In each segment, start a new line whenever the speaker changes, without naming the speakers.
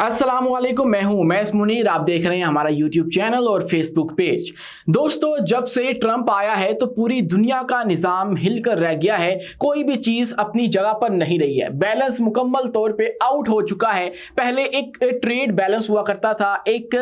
अस्सलाम वालेकुम, मैं हूं उमैस मुनीर। आप देख रहे हैं हमारा यूट्यूब चैनल और फेसबुक पेज। दोस्तों, जब से ट्रंप आया है तो पूरी दुनिया का निज़ाम हिलकर रह गया है। कोई भी चीज़ अपनी जगह पर नहीं रही है। बैलेंस मुकम्मल तौर पे आउट हो चुका है। पहले एक ट्रेड बैलेंस हुआ करता था, एक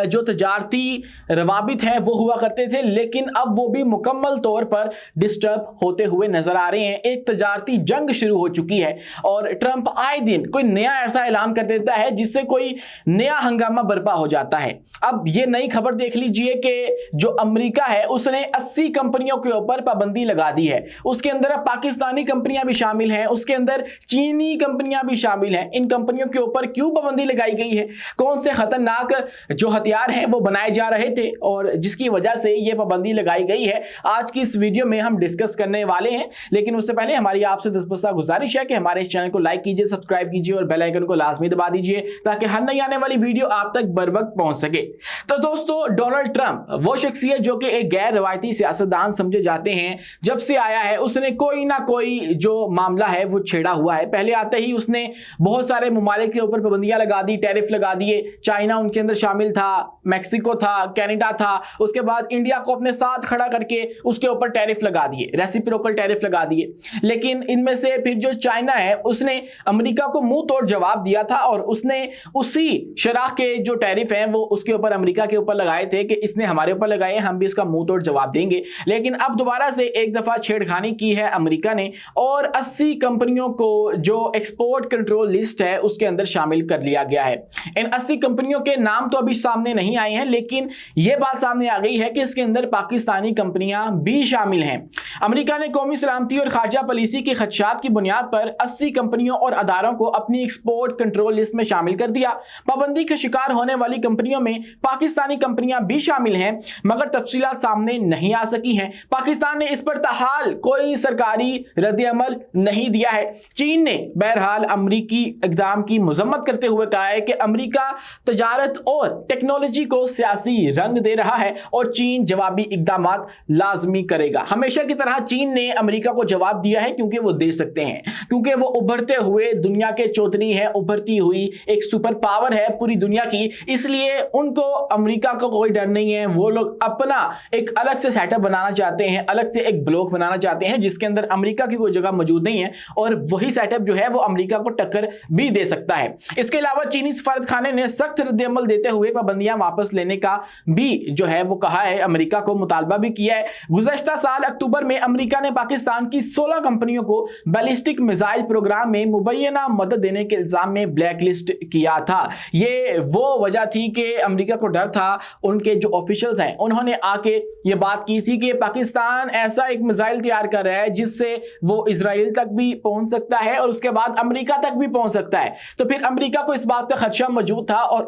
जो तजारती रवाबित हैं वो हुआ करते थे, लेकिन अब वो भी मुकम्मल तौर पर डिस्टर्ब होते हुए नजर आ रहे हैं। एक तजारती जंग शुरू हो चुकी है और ट्रंप आए दिन कोई नया ऐसा ऐलान कर देता है जिससे कोई नया हंगामा बर्पा हो जाता है। अब ये नई खबर देख लीजिए कि जो अमेरिका है उसने 80 कंपनियों के ऊपर पाबंदी लगा दी है। उसके अंदर अब पाकिस्तानी कंपनियां भी शामिल हैं, उसके अंदर चीनी कंपनियां भी शामिल हैं। इन कंपनियों के ऊपर क्यों पाबंदी लगाई गई है, कौन से खतरनाक जो हथियार हैं वो बनाए जा रहे थे और जिसकी वजह से ये पाबंदी लगाई गई है, आज की इस वीडियो में हम डिस्कस करने वाले हैं। लेकिन उससे पहले हमारी आपसे दस्तबरदा गुजारिश है कि हमारे इस चैनल को लाइक कीजिए, सब्सक्राइब कीजिए और बेल आइकन को लाजमी दबा दीजिए ताकि हर नई आने वाली वीडियो आप तक बर वक्त पहुंच सके। तो दोस्तों, डोनाल्ड ट्रंप वो शख्सियत जो कि एक गैर रवायती सियासतदान समझे जाते हैं, जब से आया है उसने कोई ना कोई जो मामला है वो छेड़ा हुआ है। पहले आते ही उसने बहुत सारे ममालिक के ऊपर पाबंदियां लगा दी, टैरिफ लगा दिए। चाइना उनके अंदर शामिल था, मैक्सिको था, कनाडा था। उसके बाद इंडिया को अपने साथ खड़ा करके उसके ऊपर टैरिफ लगा दिए, रेसिप्रोकल टैरिफ लगा दिए। लेकिन इनमें से फिर जो चाइना है उसने अमेरिका को मुंह तोड़ जवाब दिया था और उसने उसी शरह के जो टैरिफ हैं वो उसके ऊपर अमेरिका के ऊपर लगाए थे कि इसने हमारे ऊपर लगाए, हम भी इसका मुंह तोड़ जवाब देंगे। लेकिन अब दोबारा से एक दफा छेड़खानी की है अमेरिका ने और 80 कंपनियों को जो एक्सपोर्ट कंट्रोल लिस्ट है उसके अंदर शामिल कर लिया गया है। इन 80 कंपनियों के नाम तो अभी सामने नहीं आए हैं, लेकिन यह बात सामने आ गई है कि इसके अंदर पाकिस्तानी कंपनियां भी शामिल हैं। अमेरिका ने कौमी सलामती और खारजा पॉलिसी के खदशात की बुनियाद पर 80 कंपनियों और अदारों को अपनी एक्सपोर्ट कंट्रोल लिस्ट में शामिल कर दिया। पाबंदी का शिकार होने वाली कंपनियों में पाकिस्तानी कंपनियां भी शामिल हैं, मगर तफसीलात सामने नहीं आ सकी हैं। पाकिस्तान ने इस पर ताहाल कोई सरकारी रद्द-ए-अमल नहीं दिया है। चीन ने बहरहाल अमरीकी इक़दाम की मजम्मत करते हुए कहा है कि अमरीका तजारत और टेक्नोलॉजी को सियासी रंग दे रहा है और चीन जवाबी इक़दाम लाजमी करेगा। हमेशा की तरह चीन ने अमरीका को जवाब दिया है क्योंकि वो दे सकते हैं, क्योंकि वो उभरते हुए दुनिया के चौधरी है, उभरती हुई एक सुपर पावर है पूरी दुनिया की, इसलिए उनको अमेरिका का कोई डर नहीं है। वो लोग अपना एक अलग से सेटअप बनाना चाहते हैं, अलग से एक ब्लॉक बनाना चाहते हैं जिसके अंदर अमेरिका की कोई जगह मौजूद नहीं है और वही सेटअप जो है वो अमेरिका को टक्कर भी दे सकता है। इसके अलावा चीनी सफारत खाने ने सख्त रद्द-ए-अमल देते हुए पाबंदियां वापस लेने का भी जो है वो कहा है, अमेरिका को मुतालबा भी किया है। गुज़श्ता साल अक्टूबर में अमेरिका ने पाकिस्तान की 16 कंपनियों को बैलिस्टिक मिसाइल प्रोग्राम में मुबैना मदद देने के इल्जाम में ब्लैकलिस्ट किया था। ये वो वजह थी कि अमेरिका को डर था, उनके जो ऑफिशियल्स हैं उन्होंने आके ये बात की थी कि पाकिस्तान ऐसा एक मिसाइल तैयार कर रहा है जिससे वो इजराइल तक भी पहुंच सकता है और उसके बाद अमेरिका तक भी पहुंच सकता है। तो फिर अमेरिका को इस बात का खदशा मौजूद था और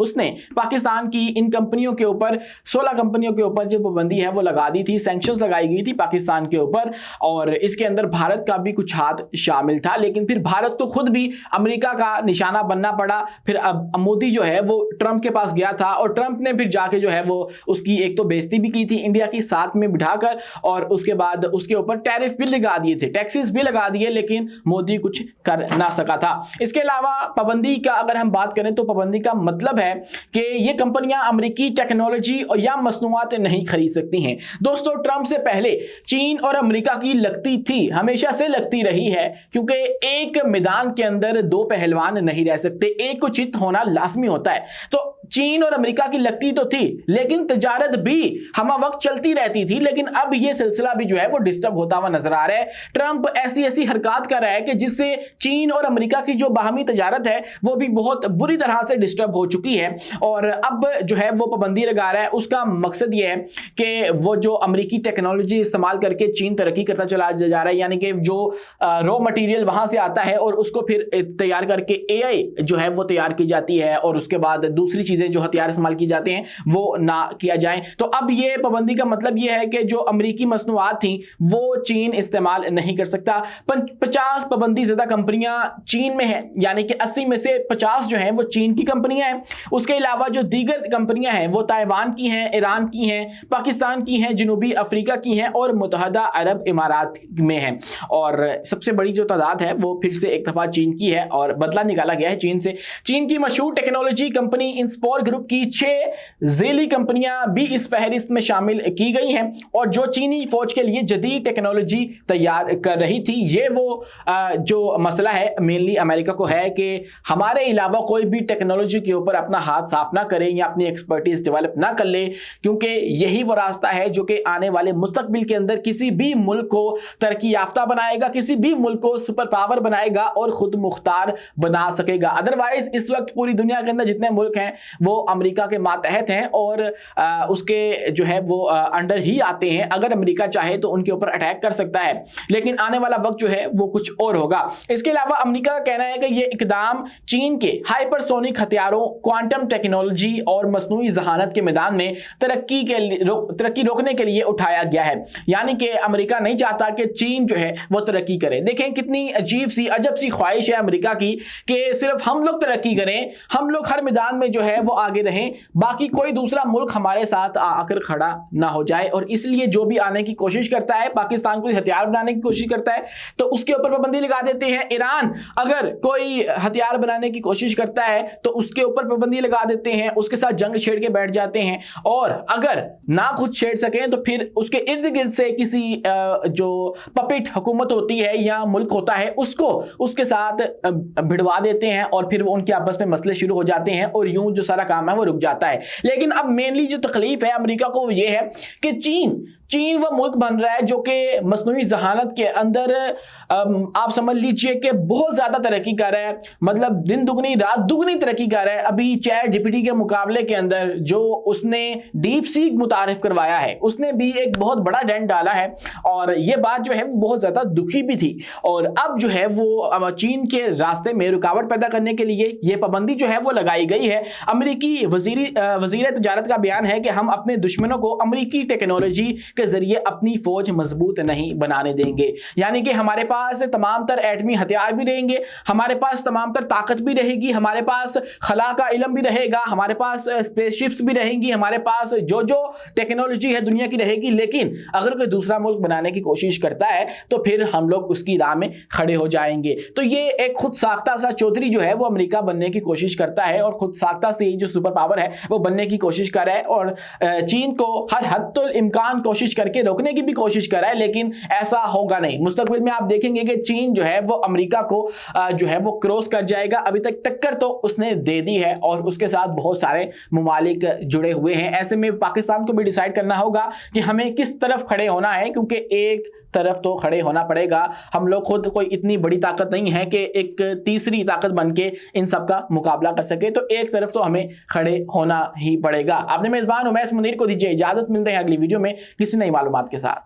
उसने पाकिस्तान की इन कंपनियों के ऊपर, 16 कंपनियों के ऊपर जो पाबंदी है वो लगा दी थी, सैंक्शंस लगाई गई थी पाकिस्तान के ऊपर और इसके अंदर भारत का भी कुछ हाथ शामिल था। लेकिन फिर भारत को खुद भी अमेरिका का निशाना बनना पड़ा। फिर अब मोदी जो है वो ट्रंप के पास गया था और ट्रंप ने फिर जाके जो है वो उसकी एक तो बेइज्जती भी की थी इंडिया की साथ में बिठाकर और उसके बाद उसके ऊपर टैरिफ भी लगा दिए थे, टैक्सेस भी लगा दिए, लेकिन मोदी कुछ कर ना सका था। इसके अलावा पाबंदी का अगर हम बात करें तो पाबंदी का मतलब है कि ये कंपनियां अमेरिकी टेक्नोलॉजी और या मसनूआत नहीं खरीद सकती हैं। दोस्तों, ट्रंप से पहले चीन और अमेरिका की लगती थी, हमेशा से लगती रही है, क्योंकि एक मैदान के अंदर दो पहलवान नहीं रह सकते, एक को चित होना लाजमी होता है। तो चीन और अमेरिका की लगती तो थी, लेकिन तजारत भी हम वक्त चलती रहती थी, लेकिन अब यह सिलसिला भी जो है वो डिस्टर्ब होता हुआ नजर आ रहा है। ट्रंप ऐसी ऐसी हरकत कर रहा है कि जिससे चीन और अमेरिका की जो बाहमी तजारत है वो भी बहुत बुरी तरह से डिस्टर्ब हो चुकी है और अब जो है वो पाबंदी लगा रहा है। उसका मकसद ये है कि वो जो अमेरिकी टेक्नोलॉजी इस्तेमाल करके चीन तरक्की करता चला जा रहा है, यानी कि जो रॉ मटेरियल वहां से आता है और उसको फिर तैयार करके AI जो है वो तैयार की जाती है और उसके बाद दूसरी चीजें चीजें जो हथियार इस्तेमाल की जाते हैं वो ना किया जाए। तो अब ये पाबंदी का मतलब ये है कि जो अमेरिकी मसनूआत थी वो चीन इस्तेमाल नहीं कर सकता। 50 पाबंदी ज़्यादा कंपनियां चीन में हैं, यानी कि 80 में से 50 जो हैं वो चीन की कंपनियां हैं। उसके अलावा जो दीगर कंपनियां हैं वो ताइवान की हैं, ईरान की हैं, पाकिस्तान की हैं, जनूबी अफ्रीका की हैं और मुत्तहदा अरब इमारात में हैं। और सबसे बड़ी जो तादाद है वो फिर से एक दफ़ा चीन की है और बदला निकाला गया है चीन से। चीन की मशहूर टेक्नोलॉजी कंपनी इंस्पोर ग्रुप की 6 ज़ेली कंपनियां भी इस फहरिस्त में शामिल की गई हैं और जो चीनी फौज के लिए जदीद टेक्नोलॉजी तैयार कर रही थी। ये वो जो मसला है मेनली अमेरिका को है कि हमारे अलावा कोई भी टेक्नोलॉजी के ऊपर अपना हाथ साफ ना करे या अपनी एक्सपर्टीज डेवलप ना कर ले, क्योंकि यही वो रास्ता है जो कि आने वाले मुस्तकबिल के अंदर किसी भी मुल्क को तरक्की याफ्ता बनाएगा, किसी भी मुल्क को सुपर पावर बनाएगा और खुद मुख्तार बना सकेगा। अदरवाइज इस वक्त पूरी दुनिया के अंदर जितने मुल्क हैं वो अमेरिका के मातहत हैं और उसके जो है वो अंडर ही आते हैं। अगर अमेरिका चाहे तो उनके ऊपर अटैक कर सकता है, लेकिन आने वाला वक्त जो है वो कुछ और होगा। इसके अलावा अमेरिका का कहना है कि ये इकदाम चीन के हाइपरसोनिक हथियारों, क्वांटम टेक्नोलॉजी और मसनूई जहानत के मैदान में तरक्की रोकने के लिए उठाया गया है। यानी कि अमेरिका नहीं चाहता कि चीन जो है वो तरक्की करे। देखें कितनी अजीब सी अजब सी ख्वाहिश है अमेरिका की कि सिर्फ हम लोग तरक्की करें, हम लोग हर मैदान में जो है वो आगे रहें, बाकी कोई दूसरा मुल्क हमारे साथ आकर खड़ा ना हो जाए। और इसलिए जो भी आने की कोशिश करता है, पाकिस्तान को हथियार बनाने की कोशिश करता है तो उसके ऊपर पाबंदी लगा देते हैं। ईरान अगर कोई हथियार बनाने की कोशिश करता है तो उसके ऊपर पाबंदी लगा देते हैं, उसके साथ जंग छेड़ के बैठ जाते हैं। और अगर ना खुद छेड़ सकें तो फिर उसके इर्द गिर्द से किसी जो पपेट हुकूमत होती है या मुल्क होता है उसको उसके साथ भिड़वा देते हैं और फिर वो उनके आपस में मसले शुरू हो जाते हैं और यूं जो सारा काम है वो रुक जाता है। लेकिन अब मेनली जो तकलीफ है अमेरिका को वो ये है कि चीन वो मुल्क बन रहा है जो कि मसनूई जहानत के अंदर आप समझ लीजिए कि बहुत ज़्यादा तरक्की कर रहा है, मतलब दिन दुगनी रात दुगनी तरक्की कर रहा है। अभी चैट जीपीटी के मुकाबले के अंदर जो उसने डीप सीक मुतारिफ करवाया है उसने भी एक बहुत बड़ा डेंट डाला है और ये बात जो है वो बहुत ज़्यादा दुखी भी थी। और अब जो है वो चीन के रास्ते में रुकावट पैदा करने के लिए ये पाबंदी जो है वो लगाई गई है। अमेरिकी वज़ीर तजारत का बयान है कि हम अपने दुश्मनों को अमेरिकी टेक्नोलॉजी के जरिए अपनी फौज मजबूत नहीं बनाने देंगे। यानी कि हमारे पास तमाम तर एटमी हथियार भी रहेंगे, हमारे पास तमाम तर ताकत भी रहेगी, हमारे पास खला का इल्म भी रहेगा, हमारे पास स्पेसशिप्स भी रहेंगी, हमारे पास जो जो टेक्नोलॉजी है दुनिया की रहेगी। लेकिन अगर कोई दूसरा मुल्क बनाने की कोशिश करता है तो फिर हम लोग उसकी राह में खड़े हो जाएंगे। तो ये एक खुद साख्ता सा चौधरी जो है वो अमेरिका बनने की कोशिश करता है और खुद साख्ता से जो सुपर पावर है वो बनने की कोशिश कर रहा है और चीन को हर हद तो इम्कान कोशिश करके रोकने की भी कोशिश कर रहा है, लेकिन ऐसा होगा नहीं। मुस्तकबिल में आप देखेंगे कि चीन जो है वो अमेरिका को जो है वो क्रॉस कर जाएगा। अभी तक टक्कर तो उसने दे दी है और उसके साथ बहुत सारे मुमालिक जुड़े हुए हैं। ऐसे में पाकिस्तान को भी डिसाइड करना होगा कि हमें किस तरफ खड़े होना है, क्योंकि एक तरफ तो खड़े होना पड़ेगा। हम लोग खुद कोई इतनी बड़ी ताकत नहीं है कि एक तीसरी ताकत बन के इन सब का मुकाबला कर सके, तो एक तरफ तो हमें खड़े होना ही पड़ेगा। आपने मेजबान उमैस मुनीर को दीजिए इजाजत, मिलते हैं अगली वीडियो में किसी नई मालूमात के साथ।